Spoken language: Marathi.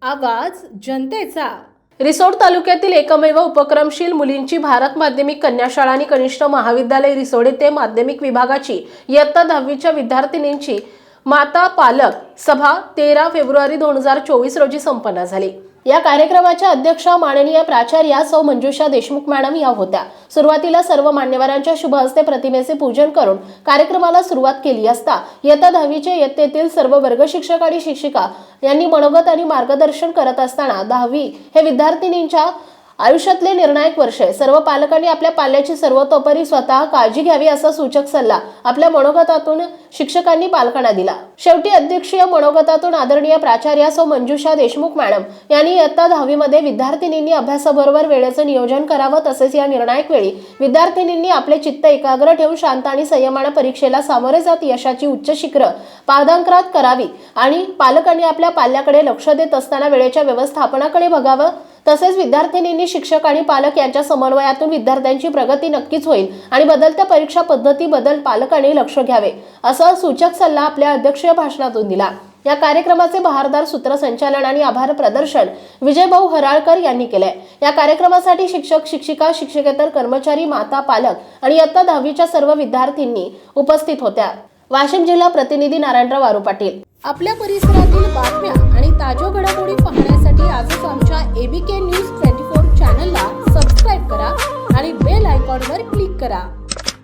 आवाज जनतेचा। रिसोड तालुक्यातील एकमेव उपक्रमशील मुलींची भारत माध्यमिक कन्याशाळा आणि कनिष्ठ महाविद्यालय रिसोड येथे माध्यमिक विभागाची इयत्ता 10वीच्या विद्यार्थिनींची माता पालक सभा 13 फेब्रुवारी 2024 रोजी संपन्न झाली। या कार्यक्रमाच्या अध्यक्षा माननीय प्राचार्या सौ मंजुषा देशमुख मॅडम या होत्या। सुरुवातीला सर्व मान्यवरांच्या शुभ हस्ते प्रतिमेचे पूजन करून कार्यक्रमाला सुरुवात केली असता इयत्ता 10वीच्या इयत्तेतील सर्व वर्ग शिक्षक आणि शिक्षिका यांनी मनोगत आणि मार्गदर्शन करत असताना 10वी हे विद्यार्थिनींच्या आयुष्यातले निर्णायक वर्ष आहे। सर्व पालकांनी आपल्या पाल्याची सर्वतोपरी स्वतः काळजी घ्यावी असा सूचक सल्ला आपल्या मनोगतातून शिक्षकांनी पालकांना दिला। शेवटी अध्यक्षीय मनोगतातून आदरणीय प्राचार्या सौ मंजुषा देशमुख मॅडम यांनी इयत्ता 10वी मध्ये विद्यार्थिनींनी अभ्यासाबरोबर वेळेचं नियोजन करावं, तसेच या निर्णायक वेळी विद्यार्थिनींनी आपले चित्त एकाग्र ठेवून शांत आणि संयमाने परीक्षेला सामोरे जात यशाची उच्च शिखर पादांक्रांत करावी आणि पालकांनी आपल्या पाल्याकडे लक्ष देत असताना वेळेच्या व्यवस्थापनाकडे बघावं। तसेच विद्यार्थिनींनी शिक्षक आणि पालक यांच्या समन्वयातून विद्यार्थ्यांची प्रगती नक्कीच होईल आणि बदलत्या परीक्षा पद्धतीबद्दल पालकांनी लक्ष घ्यावे असा सूचक सल्ला आपल्या अध्यक्षीय भाषणातून दिला। या कार्यक्रमाचे बहारदार सूत्रसंचालन आणि आभार प्रदर्शन विजयभाऊ हराळकर यांनी केले। या कार्यक्रमासाठी शिक्षक, शिक्षिका, शिक्षकेतर कर्मचारी, माता, पालक आणि इयत्ता 10वीच्या सर्व विद्यार्थ्यांनी उपस्थित होत्या। वाशिम जिल्हा प्रतिनिधी नारायणराव वारू पाटील। आपल्या परिसरातील बातम्या आणि ताज्या घडामोडी पाहण्यासाठी आजच आमच्या ABK न्यूज 24 चॅनलला सबस्क्राईब करा आणि बेल आयकॉनवर क्लिक करा।